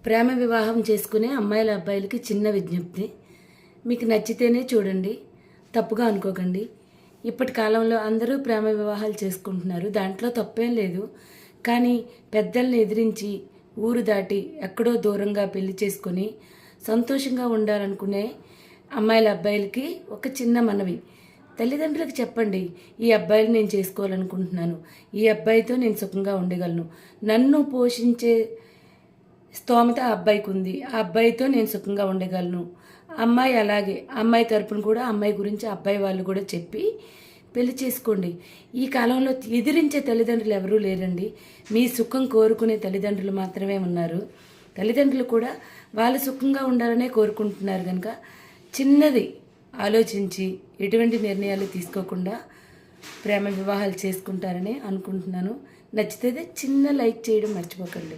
ప్రేమ వివాహం చేసుకునే అమ్మాయిల అబ్బాయిలకి చిన్న విజ్ఞప్తి. మీకు నచ్చితేనే చూడండి, తప్పుగా అనుకోకండి. ఇప్పటి కాలంలో అందరూ ప్రేమ వివాహాలు చేసుకుంటున్నారు, దాంట్లో తప్పేం లేదు. కానీ పెద్దల్ని ఎదిరించి ఊరు దాటి ఎక్కడో దూరంగా పెళ్లి చేసుకొని సంతోషంగా ఉండాలనుకునే అమ్మాయిల అబ్బాయిలకి ఒక చిన్న మనవి. తల్లిదండ్రులకు చెప్పండి, ఈ అబ్బాయిని నేను చేసుకోవాలనుకుంటున్నాను, ఈ అబ్బాయితో నేను సుఖంగా ఉండగలను, నన్ను పోషించే స్తోమత ఆ అబ్బాయికి ఉంది, ఆ అబ్బాయితో నేను సుఖంగా ఉండగలను. అమ్మాయి అలాగే, అమ్మాయి తరపున కూడా అమ్మాయి గురించి అబ్బాయి వాళ్ళు కూడా చెప్పి పెళ్లి చేసుకోండి. ఈ కాలంలో ఎదిరించే తల్లిదండ్రులు ఎవరూ లేరండి. మీ సుఖం కోరుకునే తల్లిదండ్రులు మాత్రమే ఉన్నారు. తల్లిదండ్రులు కూడా వాళ్ళు సుఖంగా ఉండాలనే కోరుకుంటున్నారు కనుక చిన్నది ఆలోచించి ఎటువంటి నిర్ణయాలు తీసుకోకుండా ప్రేమ వివాహాలు చేసుకుంటారని అనుకుంటున్నాను. నచ్చితే చిన్న లైక్ చేయడం మర్చిపోకండి.